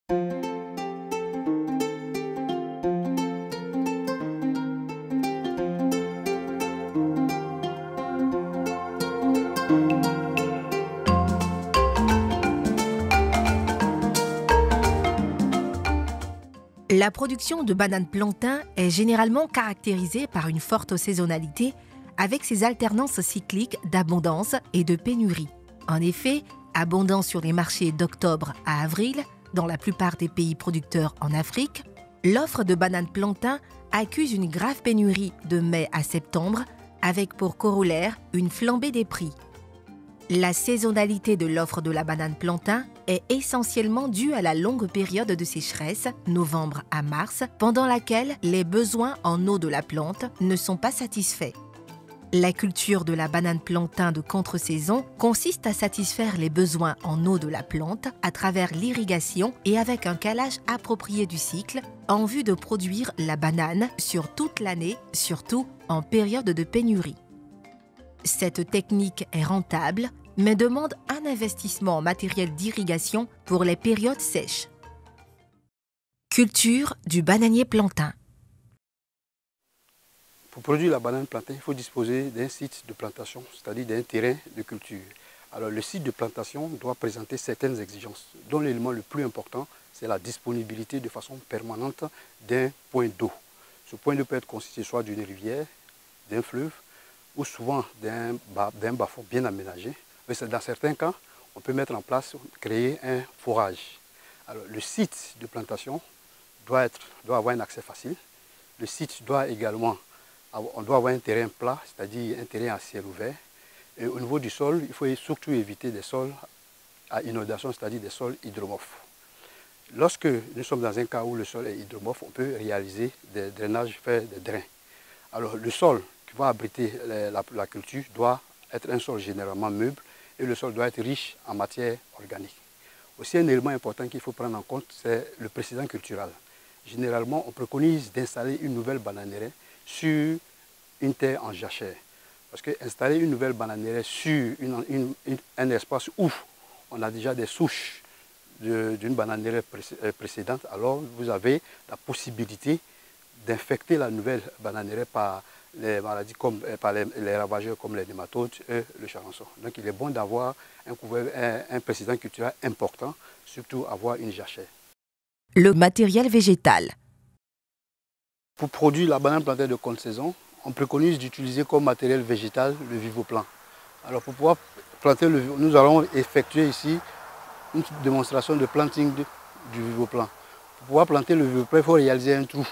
La production de bananes plantain est généralement caractérisée par une forte saisonnalité avec ses alternances cycliques d'abondance et de pénurie. En effet, abondant sur les marchés d'octobre à avril, dans la plupart des pays producteurs en Afrique, l'offre de bananes plantain accuse une grave pénurie de mai à septembre, avec pour corollaire une flambée des prix. La saisonnalité de l'offre de la banane plantain est essentiellement due à la longue période de sécheresse, novembre à mars, pendant laquelle les besoins en eau de la plante ne sont pas satisfaits. La culture de la banane plantain de contre-saison consiste à satisfaire les besoins en eau de la plante à travers l'irrigation et avec un calage approprié du cycle en vue de produire la banane sur toute l'année, surtout en période de pénurie. Cette technique est rentable, mais demande un investissement en matériel d'irrigation pour les périodes sèches. Culture du bananier plantain. Pour produire la banane plantain, il faut disposer d'un site de plantation, c'est-à-dire d'un terrain de culture. Alors le site de plantation doit présenter certaines exigences, dont l'élément le plus important, c'est la disponibilité de façon permanente d'un point d'eau. Ce point d'eau peut être constitué soit d'une rivière, d'un fleuve, ou souvent d'un bas-fond bien aménagé. Mais dans certains cas, on peut mettre en place, créer un forage. Alors, le site de plantation doit avoir un accès facile. Le site doit également, on doit avoir un terrain plat, c'est-à-dire un terrain à ciel ouvert. Et au niveau du sol, il faut surtout éviter des sols à inondation, c'est-à-dire des sols hydromorphes. Lorsque nous sommes dans un cas où le sol est hydromorphe, on peut réaliser des drainages, faire des drains. Alors, le sol qui va abriter la culture doit être un sol généralement meuble et le sol doit être riche en matière organique. Aussi, un élément important qu'il faut prendre en compte, c'est le précédent cultural. Généralement, on préconise d'installer une nouvelle bananeraie sur une terre en jachère. Parce qu'installer une nouvelle bananeraie sur un espace où on a déjà des souches d'une bananeraie précédente, alors vous avez la possibilité d'infecter la nouvelle bananeraie par les maladies comme par les ravageurs comme les nématodes et le charançon. Donc il est bon d'avoir un précédent culturel important, surtout avoir une jachère. Le matériel végétal. Pour produire la banane plantain de contre-saison, on préconise d'utiliser comme matériel végétal le vivoplan. Alors pour pouvoir planter nous allons effectuer ici une démonstration de planting du vivoplan. Pour pouvoir planter le vivoplan, il faut réaliser un trou.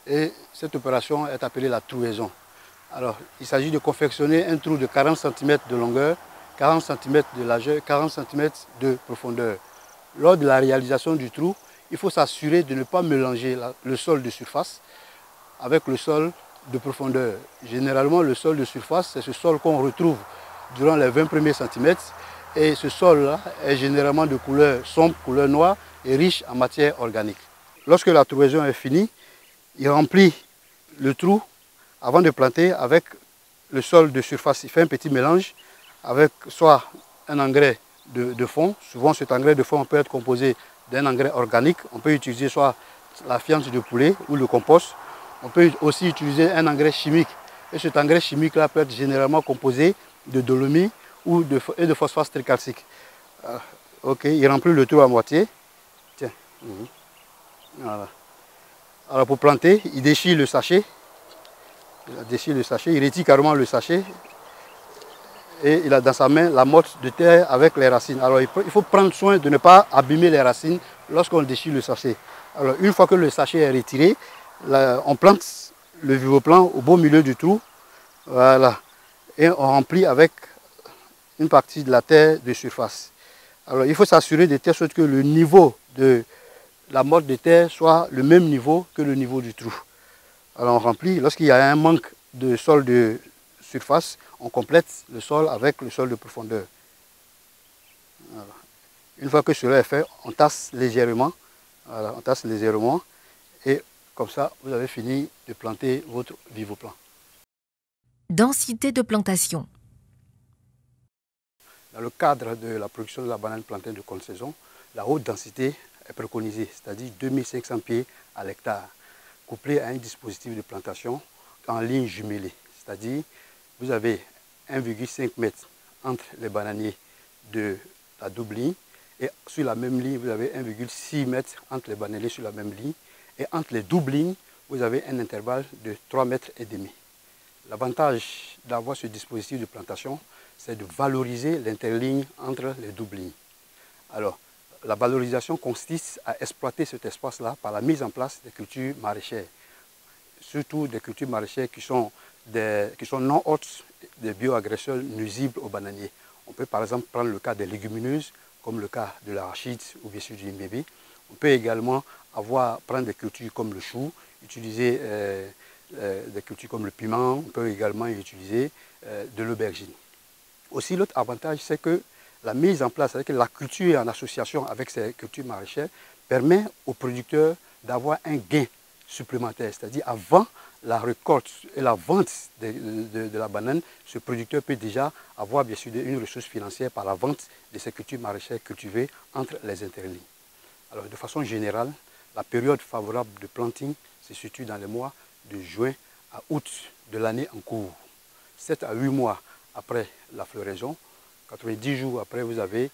Et cette opération est appelée la trouaison. Alors, il s'agit de confectionner un trou de 40 cm de longueur, 40 cm de largeur, 40 cm de profondeur. Lors de la réalisation du trou, il faut s'assurer de ne pas mélanger le sol de surface avec le sol de profondeur. Généralement, le sol de surface, c'est ce sol qu'on retrouve durant les 20 premiers centimètres. Et ce sol-là est généralement de couleur sombre, couleur noire et riche en matière organique. Lorsque la trouaison est finie, il remplit le trou avant de planter avec le sol de surface. Il fait un petit mélange avec soit un engrais de fond. Souvent, cet engrais de fond peut être composé d'un engrais organique. On peut utiliser soit la fiente de poulet ou le compost. On peut aussi utiliser un engrais chimique. Et cet engrais chimique-là peut être généralement composé de dolomie et de phosphate tricalcique. Ok, il remplit le trou à moitié. Tiens. Voilà. Alors pour planter, il déchire le sachet. Il retire carrément le sachet. Et il a dans sa main la motte de terre avec les racines. Alors il faut prendre soin de ne pas abîmer les racines lorsqu'on déchire le sachet. Alors une fois que le sachet est retiré, on plante le vivoplan au beau milieu du trou. Voilà. Et on remplit avec une partie de la terre de surface. Alors il faut s'assurer de telle sorte que le niveau de la motte de terre soit le même niveau que le niveau du trou. Alors on remplit, lorsqu'il y a un manque de sol de surface, on complète le sol avec le sol de profondeur. Voilà. Une fois que cela est fait, on tasse légèrement. Voilà, on tasse légèrement et comme ça, vous avez fini de planter votre vivoplan. Densité de plantation. Dans le cadre de la production de la banane plantain de contre-saison, la haute densité est préconisé, c'est-à-dire 2500 pieds à l'hectare, couplé à un dispositif de plantation en ligne jumelée. C'est-à-dire, vous avez 1,5 m entre les bananiers de la double ligne, et sur la même ligne, vous avez 1,6 m entre les bananiers sur la même ligne, et entre les doubles lignes, vous avez un intervalle de 3,5 m. L'avantage d'avoir ce dispositif de plantation, c'est de valoriser l'interligne entre les doubles lignes. Alors, la valorisation consiste à exploiter cet espace-là par la mise en place des cultures maraîchères, surtout des cultures maraîchères qui sont non hôtes des bioagresseurs nuisibles aux bananiers. On peut par exemple prendre le cas des légumineuses, comme le cas de l'arachide ou bien sûr du mbébé. On peut également prendre des cultures comme le chou, utiliser des cultures comme le piment, on peut également utiliser de l'aubergine. Aussi, l'autre avantage, c'est que la mise en place, c'est-à-dire que la culture en association avec ces cultures maraîchères, permet aux producteurs d'avoir un gain supplémentaire. C'est-à-dire avant la récolte et la vente de la banane, ce producteur peut déjà avoir bien sûr une ressource financière par la vente de ces cultures maraîchères cultivées entre les interlignes. Alors de façon générale, la période favorable de planting se situe dans les mois de juin à août de l'année en cours. 7 à 8 mois après la floraison, 90 jours après, vous avez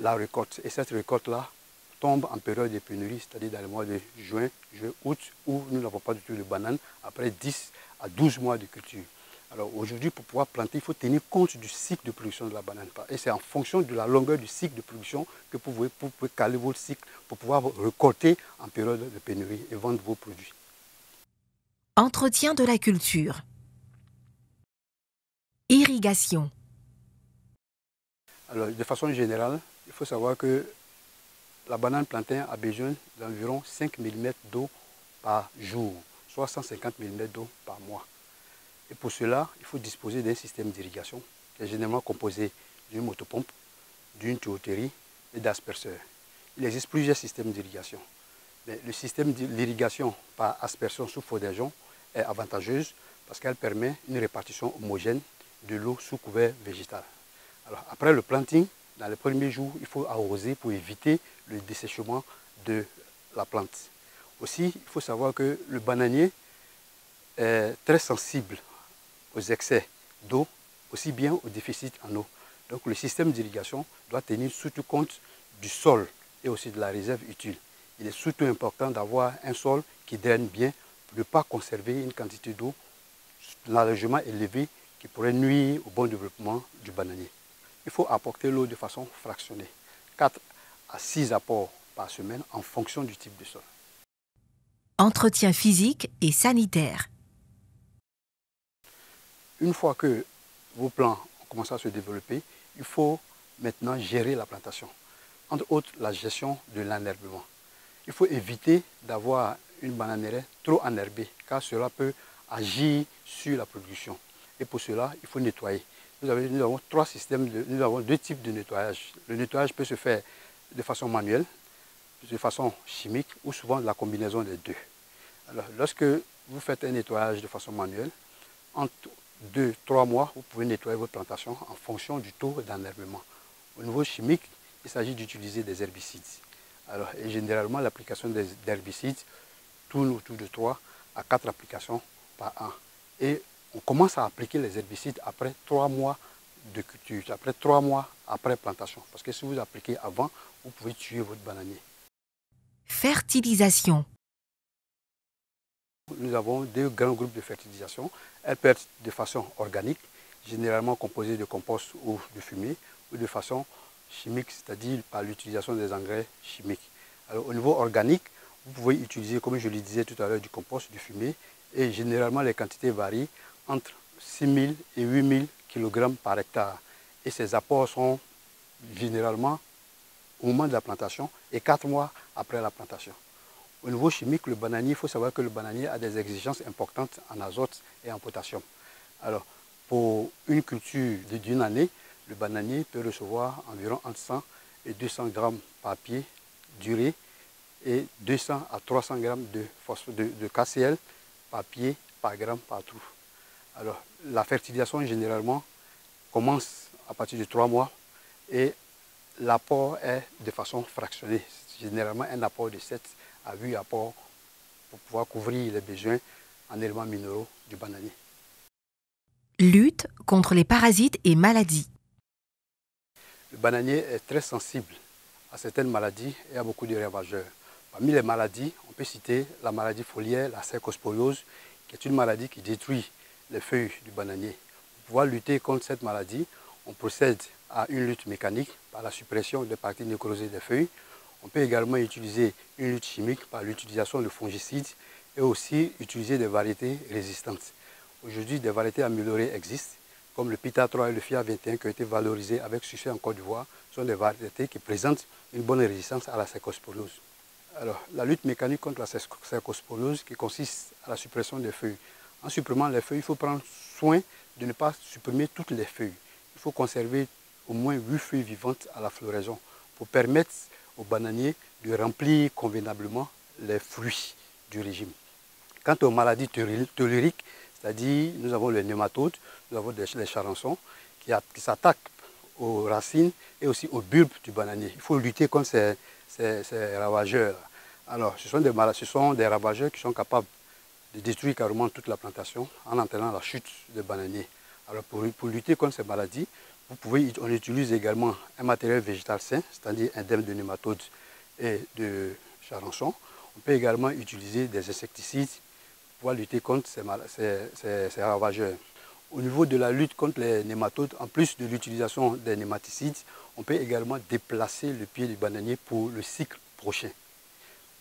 la récolte. Et cette récolte-là tombe en période de pénurie, c'est-à-dire dans les mois de juin, août, où nous n'avons pas du tout de banane, après 10 à 12 mois de culture. Alors aujourd'hui, pour pouvoir planter, il faut tenir compte du cycle de production de la banane. Et c'est en fonction de la longueur du cycle de production que vous pouvez caler votre cycle pour pouvoir récolter en période de pénurie et vendre vos produits. Entretien de la culture. Irrigation. Alors, de façon générale, il faut savoir que la banane plantain a besoin d'environ 5 mm d'eau par jour, soit 150 mm d'eau par mois. Et pour cela, il faut disposer d'un système d'irrigation qui est généralement composé d'une motopompe, d'une tuyauterie et d'asperseurs. Il existe plusieurs systèmes d'irrigation. Mais le système d'irrigation par aspersion sous fondation est avantageuse parce qu'elle permet une répartition homogène de l'eau sous couvert végétal. Alors, après le planting, dans les premiers jours, il faut arroser pour éviter le dessèchement de la plante. Aussi, il faut savoir que le bananier est très sensible aux excès d'eau, aussi bien au déficit en eau. Donc le système d'irrigation doit tenir surtout compte du sol et aussi de la réserve utile. Il est surtout important d'avoir un sol qui draine bien pour ne pas conserver une quantité d'eau largement élevée qui pourrait nuire au bon développement du bananier. Il faut apporter l'eau de façon fractionnée, 4 à 6 apports par semaine en fonction du type de sol. Entretien physique et sanitaire. Une fois que vos plants ont commencé à se développer, il faut maintenant gérer la plantation. Entre autres, la gestion de l'enherbement. Il faut éviter d'avoir une bananeraie trop enherbée, car cela peut agir sur la production. Et pour cela, il faut nettoyer. Nous avons deux types de nettoyage. Le nettoyage peut se faire de façon manuelle, de façon chimique ou souvent de la combinaison des deux. Alors, lorsque vous faites un nettoyage de façon manuelle, entre 2-3 mois, vous pouvez nettoyer votre plantation en fonction du taux d'enherbement. Au niveau chimique, il s'agit d'utiliser des herbicides. Alors, et généralement, l'application d'herbicides tourne autour de 3 à 4 applications par an. Et on commence à appliquer les herbicides après 3 mois de culture, après 3 mois après plantation. Parce que si vous appliquez avant, vous pouvez tuer votre bananier. Fertilisation. Nous avons deux grands groupes de fertilisation. Elles peuvent être de façon organique, généralement composées de compost ou de fumier, ou de façon chimique, c'est-à-dire par l'utilisation des engrais chimiques. Alors, au niveau organique, vous pouvez utiliser, comme je le disais tout à l'heure, du compost, du fumier, et généralement les quantités varient entre 6 000 et 8 000 kg par hectare. Et ces apports sont généralement au moment de la plantation et 4 mois après la plantation. Au niveau chimique, le bananier, il faut savoir que le bananier a des exigences importantes en azote et en potassium. Alors, pour une culture d'une année, le bananier peut recevoir environ entre 100 et 200 grammes par pied d'urée et 200 à 300 grammes de KCl par pied par gramme par trou. Alors, la fertilisation généralement commence à partir de 3 mois et l'apport est de façon fractionnée. généralement un apport de 7 à 8 apports pour pouvoir couvrir les besoins en éléments minéraux du bananier. Lutte contre les parasites et maladies. Le bananier est très sensible à certaines maladies et à beaucoup de ravageurs. Parmi les maladies, on peut citer la maladie foliaire, la cercosporiose, qui est une maladie qui détruit les feuilles du bananier. Pour pouvoir lutter contre cette maladie, on procède à une lutte mécanique par la suppression des parties nécrosées des feuilles. On peut également utiliser une lutte chimique par l'utilisation de fongicides et aussi utiliser des variétés résistantes. Aujourd'hui, des variétés améliorées existent, comme le Pita 3 et le FIA 21 qui ont été valorisés avec succès en Côte d'Ivoire, sont des variétés qui présentent une bonne résistance à la cercosporiose. Alors, la lutte mécanique contre la cercosporiose qui consiste à la suppression des feuilles. En supprimant les feuilles, il faut prendre soin de ne pas supprimer toutes les feuilles. Il faut conserver au moins 8 feuilles vivantes à la floraison pour permettre aux bananiers de remplir convenablement les fruits du régime. Quant aux maladies telluriques, c'est-à-dire nous avons les nématodes, nous avons les charançons qui s'attaquent aux racines et aussi aux bulbes du bananier. Il faut lutter contre ces ravageurs. Alors, ce sont des ravageurs qui sont capables de détruire carrément toute la plantation en entraînant la chute des bananiers. Alors, pour lutter contre ces maladies, on utilise également un matériel végétal sain, c'est-à-dire indemne de nématodes et de charançons. On peut également utiliser des insecticides pour lutter contre ces ravageurs. Au niveau de la lutte contre les nématodes, en plus de l'utilisation des nématicides, on peut également déplacer le pied du bananier pour le cycle prochain.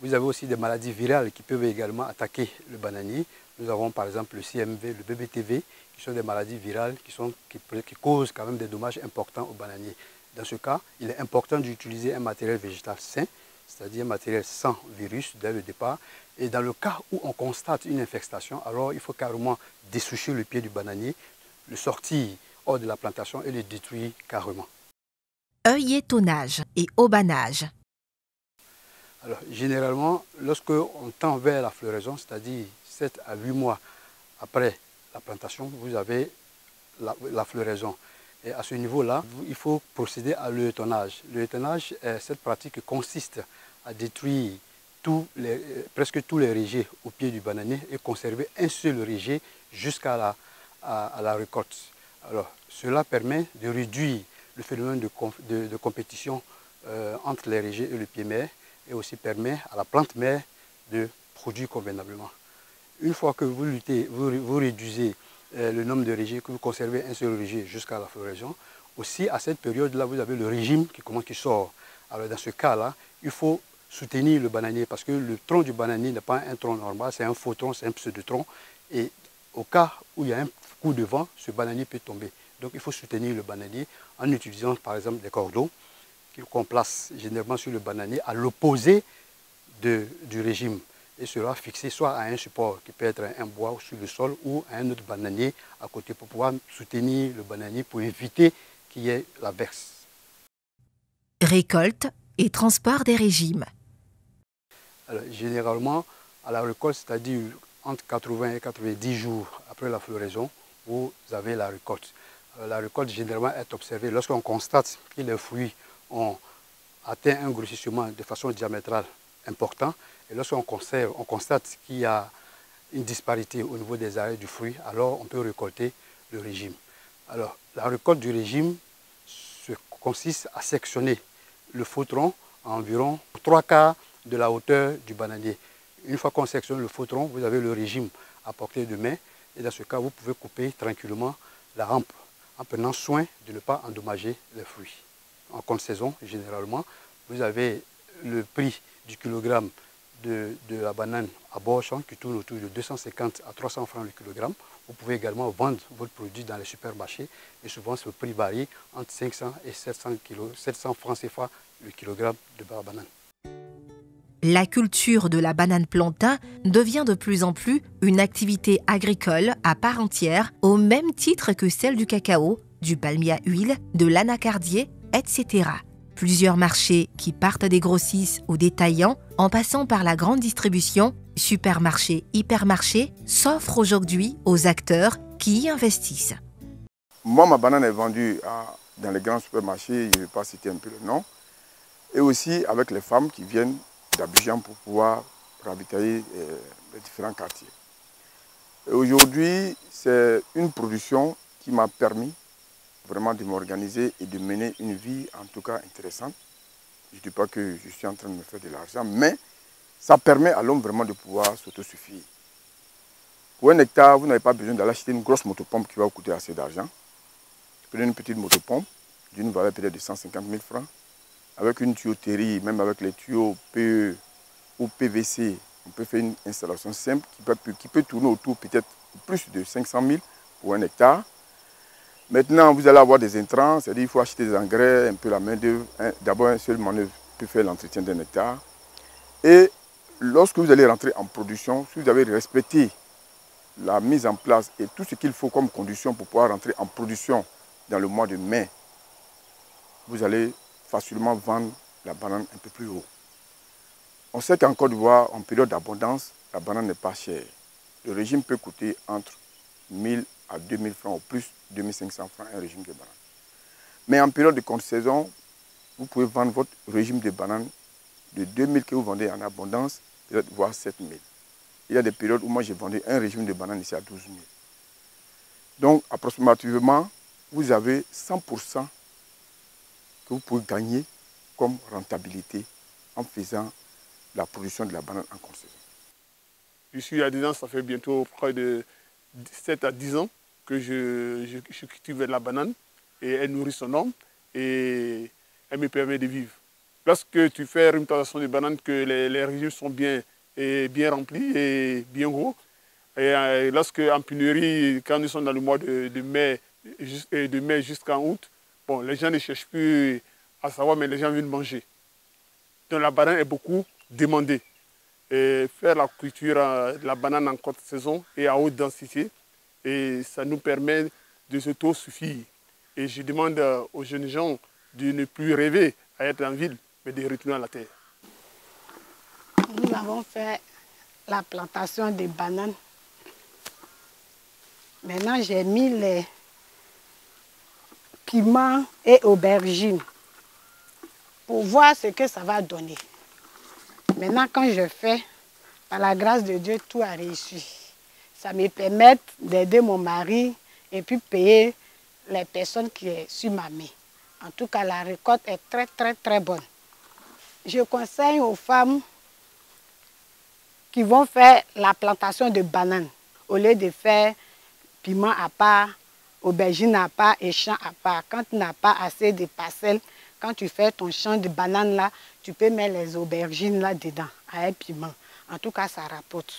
Vous avez aussi des maladies virales qui peuvent également attaquer le bananier. Nous avons par exemple le CMV, le BBTV, qui sont des maladies virales qui causent quand même des dommages importants au bananier. Dans ce cas, il est important d'utiliser un matériel végétal sain, c'est-à-dire un matériel sans virus dès le départ. Et dans le cas où on constate une infestation, alors il faut carrément dessoucher le pied du bananier, le sortir hors de la plantation et le détruire carrément. Œilletonnage et aubanage. Alors, généralement, lorsqu'on tend vers la floraison, c'est-à-dire 7 à 8 mois après la plantation, vous avez la floraison. Et à ce niveau-là, il faut procéder à l'œilletonnage. L'œilletonnage est cette pratique qui consiste à détruire presque tous les rejets au pied du bananier et conserver un seul rejet jusqu'à la récolte. Alors, cela permet de réduire le phénomène de compétition entre les rejets et le pied mère et aussi permet à la plante mère de produire convenablement. Une fois que vous réduisez le nombre de rejets, que vous conservez un seul rejet jusqu'à la floraison, aussi à cette période-là, vous avez le régime qui sort. Alors dans ce cas-là, il faut soutenir le bananier parce que le tronc du bananier n'est pas un tronc normal, c'est un faux tronc, c'est un pseudo-tronc. Et au cas où il y a un coup de vent, ce bananier peut tomber. Donc il faut soutenir le bananier en utilisant par exemple des cordeaux qu'on place généralement sur le bananier à l'opposé du régime. Et sera fixé soit à un support qui peut être un bois sur le sol ou à un autre bananier à côté pour pouvoir soutenir le bananier pour éviter qu'il y ait l'averse. Récolte et transport des régimes. Alors, généralement, à la récolte, c'est-à-dire entre 80 et 90 jours après la floraison, vous avez la récolte. Alors, la récolte, généralement, est observée lorsqu'on constate que les fruits ont atteint un grossissement de façon diamétrale important. Et lorsqu'on constate qu'il y a une disparité au niveau des arrêts du fruit, alors on peut récolter le régime. Alors, la récolte du régime consiste à sectionner le faux tronc à environ 3/4 de la hauteur du bananier. Une fois qu'on sectionne le faux tronc, vous avez le régime à portée de main. Et dans ce cas, vous pouvez couper tranquillement la rampe en prenant soin de ne pas endommager les fruits. En contre-saison, généralement, vous avez le prix du kilogramme de la banane à bord-champ qui tourne autour de 250 à 300 francs le kilogramme. Vous pouvez également vendre votre produit dans les supermarchés et souvent ce prix varie entre 500 et 700 francs CFA le kilogramme de la banane. La culture de la banane plantain devient de plus en plus une activité agricole à part entière au même titre que celle du cacao, du palmier à huile, de l'anacardier, etc. Plusieurs marchés qui partent des grossistes aux détaillants en passant par la grande distribution, supermarchés, hypermarchés, s'offrent aujourd'hui aux acteurs qui y investissent. Moi, ma banane est vendue dans les grands supermarchés, je ne vais pas citer un peu le nom. et aussi avec les femmes qui viennent d'Abidjan pour pouvoir ravitailler les différents quartiers. Aujourd'hui, c'est une production qui m'a permis vraiment de m'organiser et de mener une vie en tout cas intéressante. Je ne dis pas que je suis en train de me faire de l'argent, mais ça permet à l'homme vraiment de pouvoir s'autosuffire. Pour 1 hectare, vous n'avez pas besoin d'aller acheter une grosse motopompe qui va vous coûter assez d'argent. Prenez une petite motopompe d'une valeur peut-être de 150 000 francs, avec une tuyauterie, même avec les tuyaux PE ou PVC, on peut faire une installation simple qui peut tourner autour peut-être plus de 500 000 pour 1 hectare. Maintenant, vous allez avoir des intrants, c'est-à-dire qu'il faut acheter des engrais, un peu la main-d'œuvre. D'abord, un seul manœuvre peut faire l'entretien d'1 hectare. Et lorsque vous allez rentrer en production, si vous avez respecté la mise en place et tout ce qu'il faut comme condition pour pouvoir rentrer en production dans le mois de mai, vous allez facilement vendre la banane un peu plus haut. On sait qu'en Côte d'Ivoire, en période d'abondance, la banane n'est pas chère. Le régime peut coûter entre 1 000 à 2 000 francs, ou plus 2 500 francs, un régime de banane. Mais en période de contre-saison, vous pouvez vendre votre régime de banane de 2 000 que vous vendez en abondance, peut-être voire 7 000. Il y a des périodes où moi j'ai vendu un régime de banane ici à 12 000. Donc, approximativement, vous avez 100% que vous pouvez gagner comme rentabilité en faisant la production de la banane en contre-saison. Je suis à 10 ans, ça fait bientôt près de 7 à 10 ans que je cultive la banane et elle nourrit son homme et elle me permet de vivre. Lorsque tu fais une plantation de bananes, que les régimes sont bien remplis et bien gros, et lorsque en pénurie, quand nous sommes dans le mois de mai jusqu'en août, bon, les gens ne cherchent plus à savoir, mais les gens viennent manger. Donc la banane est beaucoup demandée. Et faire la culture de la banane en courte saison et à haute densité, et ça nous permet de s'autosuffire. Et je demande aux jeunes gens de ne plus rêver à être en ville, mais de retourner à la terre. Nous avons fait la plantation de bananes. Maintenant, j'ai mis les piments et aubergines pour voir ce que ça va donner. Maintenant, quand je fais, par la grâce de Dieu, tout a réussi. Ça me permet d'aider mon mari et puis payer les personnes qui sont sur ma main. En tout cas, la récolte est très, très, très bonne. Je conseille aux femmes qui vont faire la plantation de bananes, au lieu de faire piment à part, aubergine à part et champ à part. Quand tu n'as pas assez de parcelles, quand tu fais ton champ de bananes là, tu peux mettre les aubergines là dedans, avec piment. En tout cas, ça rapporte.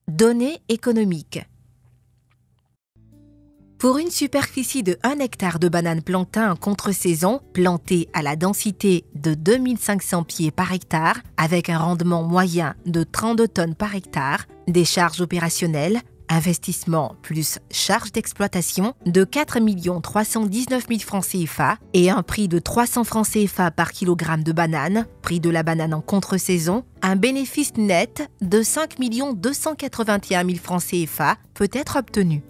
Données économiques. Pour une superficie de 1 hectare de bananes plantain en contre-saison, plantées à la densité de 2500 pieds par hectare, avec un rendement moyen de 32 tonnes par hectare, des charges opérationnelles, investissement plus charges d'exploitation de 4 319 000 francs CFA et un prix de 300 francs CFA par kilogramme de banane, prix de la banane en contre-saison, un bénéfice net de 5 281 000 francs CFA peut être obtenu.